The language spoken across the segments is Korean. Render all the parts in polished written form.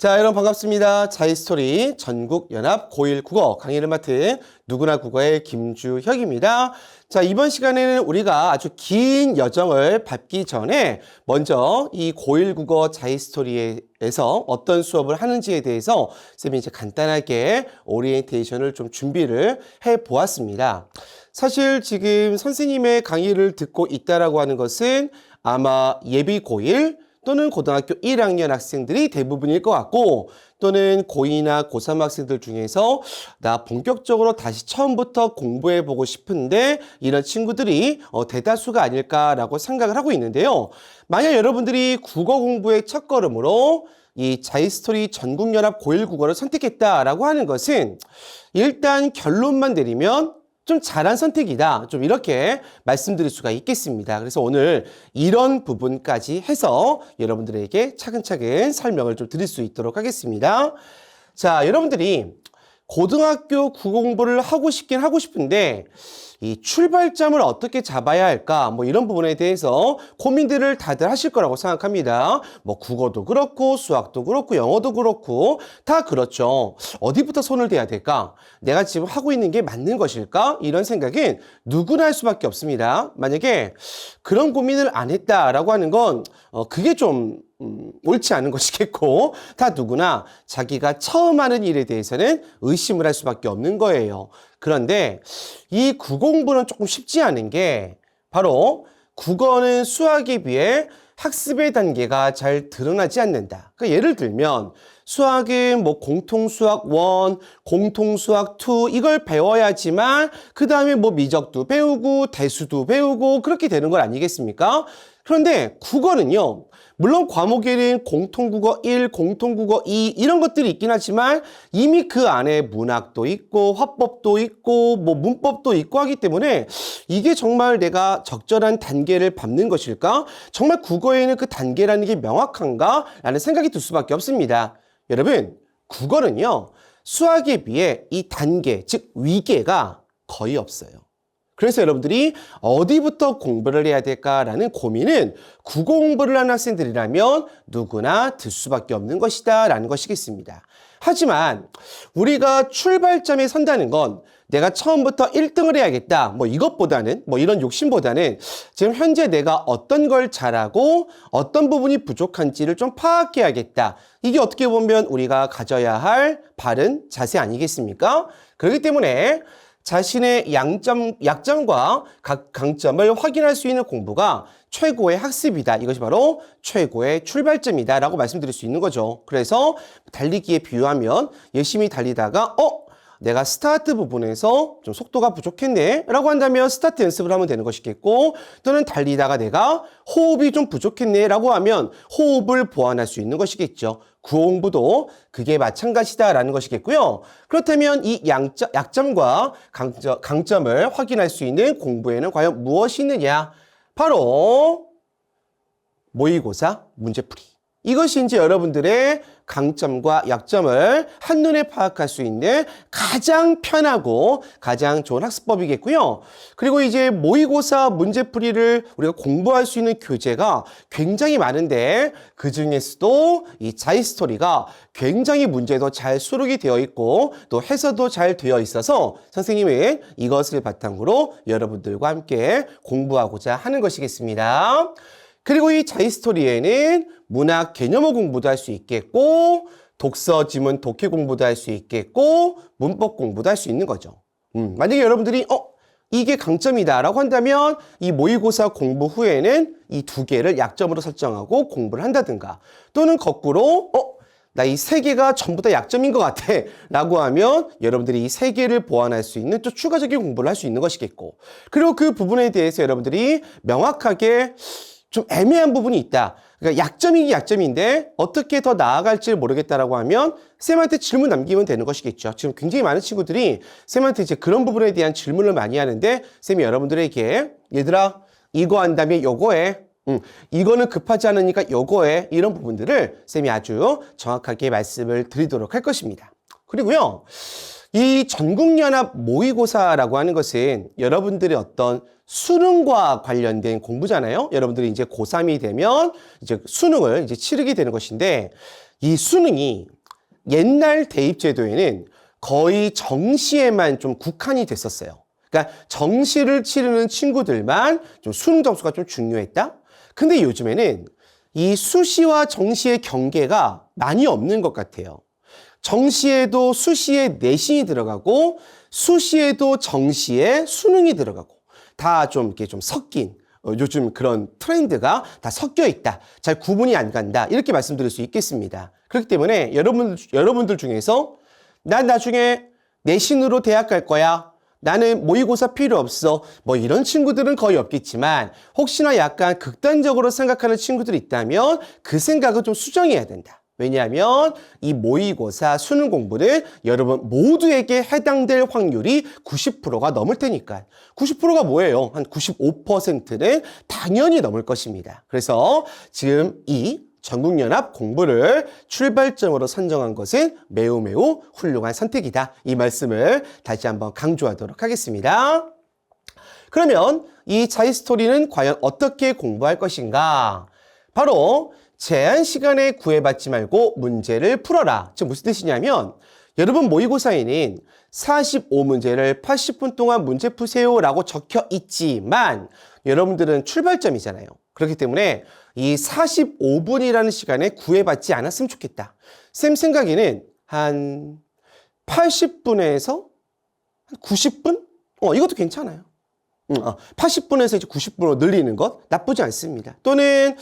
자, 여러분 반갑습니다. 자이스토리 전국연합 고1 국어 강의를 맡은 누구나 국어의 김주혁입니다. 자, 이번 시간에는 우리가 아주 긴 여정을 밟기 전에 먼저 이 고1 국어 자이스토리에서 어떤 수업을 하는지에 대해서 쌤이 이제 간단하게 오리엔테이션을 좀 준비를 해 보았습니다. 사실 지금 선생님의 강의를 듣고 있다라고 하는 것은 아마 예비 고1 또는 고등학교 1학년 학생들이 대부분일 것 같고, 또는 고2나 고3 학생들 중에서 나 본격적으로 다시 처음부터 공부해보고 싶은데 이런 친구들이 대다수가 아닐까라고 생각을 하고 있는데요. 만약 여러분들이 국어 공부의 첫걸음으로 이 자이스토리 전국연합 고1 국어를 선택했다라고 하는 것은 일단 결론만 내리면 좀 잘한 선택이다. 좀 이렇게 말씀드릴 수가 있겠습니다. 그래서 오늘 이런 부분까지 해서 여러분들에게 차근차근 설명을 좀 드릴 수 있도록 하겠습니다. 자, 여러분들이 고등학교 국어 공부를 하고 싶긴 하고 싶은데 이 출발점을 어떻게 잡아야 할까? 뭐 이런 부분에 대해서 고민들을 다들 하실 거라고 생각합니다. 뭐 국어도 그렇고 수학도 그렇고 영어도 그렇고 다 그렇죠. 어디부터 손을 대야 될까? 내가 지금 하고 있는 게 맞는 것일까? 이런 생각은 누구나 할 수밖에 없습니다. 만약에 그런 고민을 안 했다라고 하는 건 그게 좀 옳지 않은 것이겠고, 다 누구나 자기가 처음 하는 일에 대해서는 의심을 할 수밖에 없는 거예요. 그런데 이 국어 공부는 조금 쉽지 않은 게 바로 국어는 수학에 비해 학습의 단계가 잘 드러나지 않는다. 그러니까 예를 들면 수학은 뭐 공통수학 1, 공통수학 2 이걸 배워야지만 그 다음에 뭐 미적도 배우고 대수도 배우고 그렇게 되는 건 아니겠습니까? 그런데 국어는요, 물론 과목에는 공통국어 1, 공통국어 2 이런 것들이 있긴 하지만 이미 그 안에 문학도 있고 화법도 있고 뭐 문법도 있고 하기 때문에 이게 정말 내가 적절한 단계를 밟는 것일까? 정말 국어에는 그 단계라는 게 명확한가? 라는 생각이 들 수밖에 없습니다. 여러분, 국어는요, 수학에 비해 이 단계, 즉 위계가 거의 없어요. 그래서 여러분들이 어디부터 공부를 해야 될까라는 고민은 국어 공부를 하는 학생들이라면 누구나 들 수밖에 없는 것이다 라는 것이겠습니다. 하지만 우리가 출발점에 선다는 건 내가 처음부터 1등을 해야겠다 뭐 이것보다는 뭐 이런 욕심보다는 지금 현재 내가 어떤 걸 잘하고 어떤 부분이 부족한지를 좀 파악해야겠다. 이게 어떻게 보면 우리가 가져야 할 바른 자세 아니겠습니까? 그렇기 때문에 자신의 약점과 강점을 확인할 수 있는 공부가 최고의 학습이다. 이것이 바로 최고의 출발점이다 라고 말씀드릴 수 있는 거죠. 그래서 달리기에 비유하면 열심히 달리다가 내가 스타트 부분에서 좀 속도가 부족했네 라고 한다면 스타트 연습을 하면 되는 것이겠고, 또는 달리다가 내가 호흡이 좀 부족했네 라고 하면 호흡을 보완할 수 있는 것이겠죠. 국어 공부도 그게 마찬가지다 라는 것이겠고요. 그렇다면 이 약점과 강점을 확인할 수 있는 공부에는 과연 무엇이 있느냐? 바로 모의고사 문제풀이. 이것이 이제 여러분들의 강점과 약점을 한눈에 파악할 수 있는 가장 편하고 가장 좋은 학습법이겠고요. 그리고 이제 모의고사 문제풀이를 우리가 공부할 수 있는 교재가 굉장히 많은데 그 중에서도 이 자이스토리가 굉장히 문제도 잘 수록이 되어 있고 또 해설도 잘 되어 있어서 선생님은 이것을 바탕으로 여러분들과 함께 공부하고자 하는 것이겠습니다. 그리고 이 자이스토리에는 문학 개념어 공부도 할 수 있겠고, 독서 지문 독해 공부도 할 수 있겠고, 문법 공부도 할 수 있는 거죠. 만약에 여러분들이 이게 강점이다 라고 한다면 이 모의고사 공부 후에는 이 두 개를 약점으로 설정하고 공부를 한다든가, 또는 거꾸로 나 이 세 개가 전부 다 약점인 것 같아 라고 하면 여러분들이 이 세 개를 보완할 수 있는 또 추가적인 공부를 할 수 있는 것이겠고, 그리고 그 부분에 대해서 여러분들이 명확하게 좀 애매한 부분이 있다. 그러니까 약점이 약점인데 어떻게 더 나아갈지 모르겠다라고 하면 쌤한테 질문 남기면 되는 것이겠죠. 지금 굉장히 많은 친구들이 쌤한테 이제 그런 부분에 대한 질문을 많이 하는데 쌤이 여러분들에게 얘들아 이거 한 다음에 요거 해. 이거는 급하지 않으니까 요거 해. 이런 부분들을 쌤이 아주 정확하게 말씀을 드리도록 할 것입니다. 그리고요. 이 전국연합 모의고사라고 하는 것은 여러분들의 어떤 수능과 관련된 공부잖아요. 여러분들이 이제 고3이 되면 이제 수능을 이제 치르게 되는 것인데 이 수능이 옛날 대입제도에는 거의 정시에만 좀 국한이 됐었어요. 그러니까 정시를 치르는 친구들만 좀 수능 점수가 좀 중요했다? 근데 요즘에는 이 수시와 정시의 경계가 많이 없는 것 같아요. 정시에도 수시에 내신이 들어가고 수시에도 정시에 수능이 들어가고 다 좀 이렇게 좀 섞인 요즘 그런 트렌드가 다 섞여 있다. 잘 구분이 안 간다. 이렇게 말씀드릴 수 있겠습니다. 그렇기 때문에 여러분들 중에서 난 나중에 내신으로 대학 갈 거야. 나는 모의고사 필요 없어. 뭐 이런 친구들은 거의 없겠지만 혹시나 약간 극단적으로 생각하는 친구들이 있다면 그 생각은 좀 수정해야 된다. 왜냐하면 이 모의고사 수능 공부는 여러분 모두에게 해당될 확률이 90%가 넘을 테니까. 90%가 뭐예요? 한 95%는 당연히 넘을 것입니다. 그래서 지금 이 전국연합 공부를 출발점으로 선정한 것은 매우 매우 훌륭한 선택이다. 이 말씀을 다시 한번 강조하도록 하겠습니다. 그러면 이 자이스토리는 과연 어떻게 공부할 것인가? 바로 제한 시간에 구애받지 말고 문제를 풀어라. 지금 무슨 뜻이냐면 여러분 모의고사에는 45문제를 80분 동안 문제 푸세요라고 적혀 있지만 여러분들은 출발점이잖아요. 그렇기 때문에 이 45분이라는 시간에 구애받지 않았으면 좋겠다. 쌤 생각에는 한 80분에서 한 90분? 이것도 괜찮아요. 80분에서 이제 90분으로 늘리는 것 나쁘지 않습니다. 또는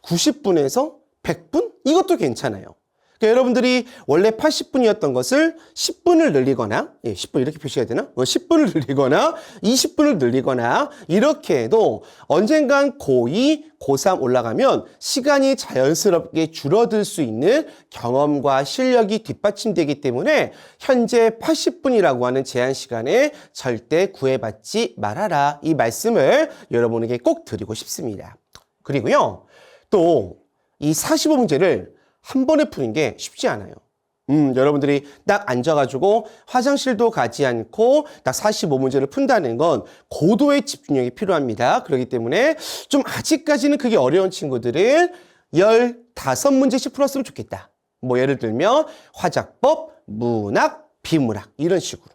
90분에서 100분? 이것도 괜찮아요. 그러니까 여러분들이 원래 80분이었던 것을 10분을 늘리거나 10분 이렇게 표시해야 되나? 10분을 늘리거나 20분을 늘리거나 이렇게 해도 언젠간 고2, 고3 올라가면 시간이 자연스럽게 줄어들 수 있는 경험과 실력이 뒷받침되기 때문에 현재 80분이라고 하는 제한 시간에 절대 구애받지 말아라. 이 말씀을 여러분에게 꼭 드리고 싶습니다. 그리고요. 또 이 45문제를 한 번에 푸는 게 쉽지 않아요. 여러분들이 딱 앉아가지고 화장실도 가지 않고 딱 45문제를 푼다는 건 고도의 집중력이 필요합니다. 그렇기 때문에 좀 아직까지는 그게 어려운 친구들은 15문제씩 풀었으면 좋겠다. 뭐 예를 들면 화작법, 문학, 비문학 이런 식으로.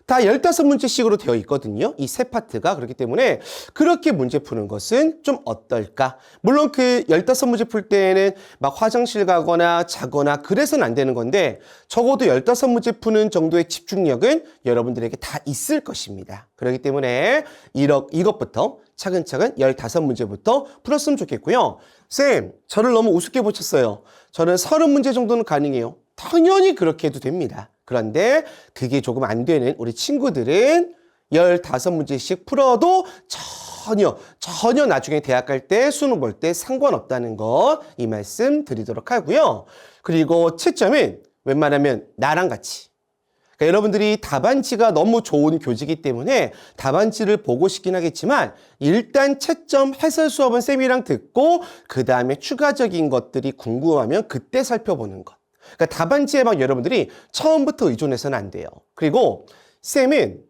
다 15문제씩으로 되어 있거든요. 이 세 파트가. 그렇기 때문에 그렇게 문제 푸는 것은 좀 어떨까? 물론 그 15문제 풀 때에는 막 화장실 가거나 자거나 그래서는 안 되는 건데 적어도 15문제 푸는 정도의 집중력은 여러분들에게 다 있을 것입니다. 그렇기 때문에 이것부터 차근차근 15문제부터 풀었으면 좋겠고요. 쌤, 저를 너무 우습게 보셨어요. 저는 30문제 정도는 가능해요. 당연히 그렇게 해도 됩니다. 그런데 그게 조금 안 되는 우리 친구들은 15문제씩 풀어도 전혀 나중에 대학 갈 때 수능 볼 때 상관없다는 거 이 말씀 드리도록 하고요. 그리고 채점은 웬만하면 나랑 같이. 그러니까 여러분들이 답안지가 너무 좋은 교재이기 때문에 답안지를 보고 싶긴 하겠지만 일단 채점 해설 수업은 쌤이랑 듣고 그 다음에 추가적인 것들이 궁금하면 그때 살펴보는 것. 그러니까 답안지에 막 여러분들이 처음부터 의존해서는 안 돼요. 그리고 쌤은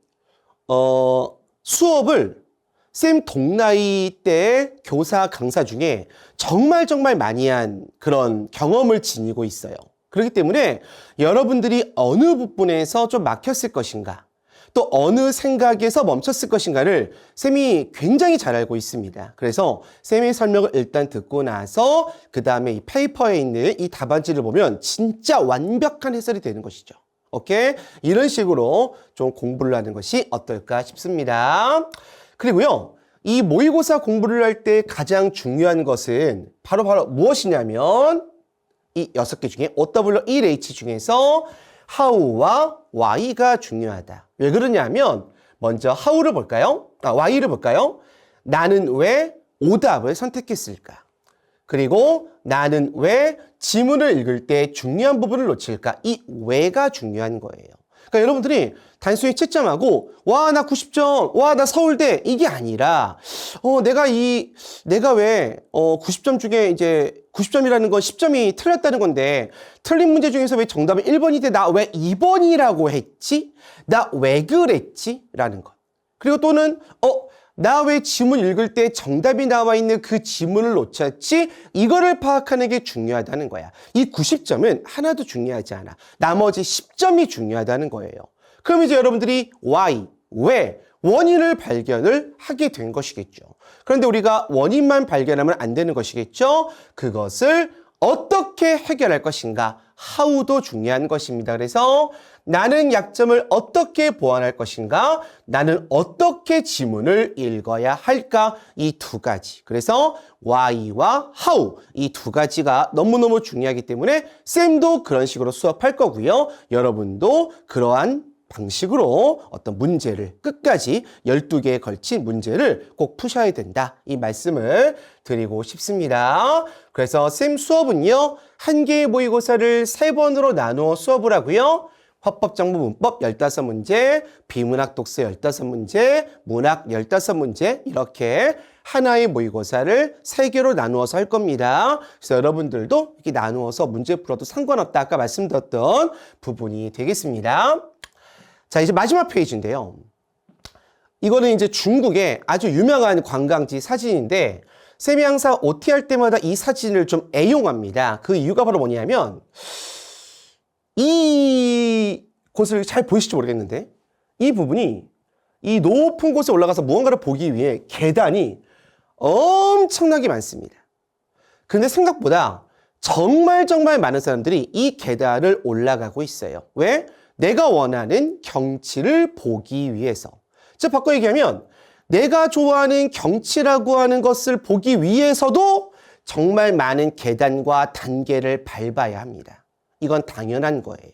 수업을 쌤 동나이 때 교사 강사 중에 정말 많이 한 그런 경험을 지니고 있어요. 그렇기 때문에 여러분들이 어느 부분에서 좀 막혔을 것인가 또 어느 생각에서 멈췄을 것인가를 쌤이 굉장히 잘 알고 있습니다. 그래서 쌤의 설명을 일단 듣고 나서 그 다음에 이 페이퍼에 있는 이 답안지를 보면 진짜 완벽한 해설이 되는 것이죠. 오케이? 이런 식으로 좀 공부를 하는 것이 어떨까 싶습니다. 그리고요. 이 모의고사 공부를 할 때 가장 중요한 것은 바로 무엇이냐면 이 6개 중에 OWH 중에서 how와 why가 중요하다. 왜 그러냐면 먼저 how를 볼까요? why를 볼까요? 나는 왜 오답을 선택했을까? 그리고 나는 왜 지문을 읽을 때 중요한 부분을 놓칠까? 이 왜가 중요한 거예요. 그러니까 여러분들이 단순히 채점하고 와 나 90점, 와 나 서울대 이게 아니라 내가 왜 90점 중에 이제 90점이라는 건 10점이 틀렸다는 건데 틀린 문제 중에서 왜 정답은 1번인데 나 왜 2번이라고 했지? 나 왜 그랬지? 라는 것. 그리고 또는 나 왜 지문 읽을 때 정답이 나와 있는 그 지문을 놓쳤지? 이거를 파악하는 게 중요하다는 거야. 이 90점은 하나도 중요하지 않아. 나머지 10점이 중요하다는 거예요. 그럼 이제 여러분들이 why, 왜, 원인을 발견을 하게 된 것이겠죠. 그런데 우리가 원인만 발견하면 안 되는 것이겠죠. 그것을 어떻게 해결할 것인가? how도 중요한 것입니다. 그래서 나는 약점을 어떻게 보완할 것인가? 나는 어떻게 지문을 읽어야 할까? 이 두 가지. 그래서 why와 how 이 두 가지가 너무너무 중요하기 때문에 쌤도 그런 식으로 수업할 거고요. 여러분도 그러한 방식으로 어떤 문제를 끝까지 12개에 걸친 문제를 꼭 푸셔야 된다. 이 말씀을 드리고 싶습니다. 그래서 쌤 수업은요. 한 개의 모의고사를 3번으로 나누어 수업을 하고요. 화법정보 문법 15문제, 비문학 독서 15문제, 문학 15문제 이렇게 하나의 모의고사를 3개로 나누어서 할 겁니다. 그래서 여러분들도 이렇게 나누어서 문제 풀어도 상관없다. 아까 말씀드렸던 부분이 되겠습니다. 자, 이제 마지막 페이지인데요. 이거는 이제 중국의 아주 유명한 관광지 사진인데 쌤이 항상 OT 할 때마다 이 사진을 좀 애용합니다. 그 이유가 바로 뭐냐면 이 곳을 잘 보이실지 모르겠는데 이 부분이 이 높은 곳에 올라가서 무언가를 보기 위해 계단이 엄청나게 많습니다. 근데 생각보다 정말 많은 사람들이 이 계단을 올라가고 있어요. 왜? 내가 원하는 경치를 보기 위해서. 자, 바꿔 얘기하면 내가 좋아하는 경치라고 하는 것을 보기 위해서도 정말 많은 계단과 단계를 밟아야 합니다. 이건 당연한 거예요.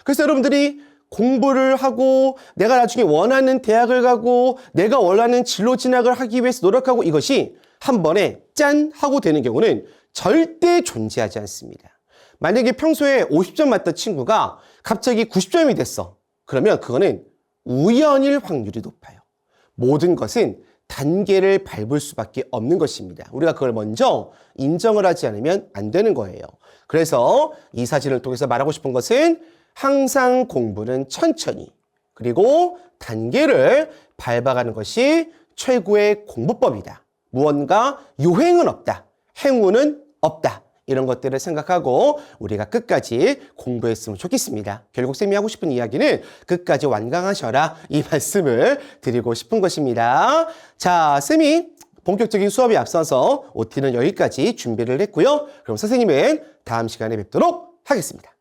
그래서 여러분들이 공부를 하고 내가 나중에 원하는 대학을 가고 내가 원하는 진로 진학을 하기 위해서 노력하고 이것이 한 번에 짠 하고 되는 경우는 절대 존재하지 않습니다. 만약에 평소에 50점 맞던 친구가 갑자기 90점이 됐어. 그러면 그거는 우연일 확률이 높아요. 모든 것은 단계를 밟을 수밖에 없는 것입니다. 우리가 그걸 먼저 인정을 하지 않으면 안 되는 거예요. 그래서 이 사진을 통해서 말하고 싶은 것은 항상 공부는 천천히 그리고 단계를 밟아가는 것이 최고의 공부법이다. 무언가 유행은 없다. 행운은 없다. 이런 것들을 생각하고 우리가 끝까지 공부했으면 좋겠습니다. 결국 쌤이 하고 싶은 이야기는 끝까지 완강하셔라 이 말씀을 드리고 싶은 것입니다. 자, 쌤이 본격적인 수업에 앞서서 OT는 여기까지 준비를 했고요. 그럼 선생님은 다음 시간에 뵙도록 하겠습니다.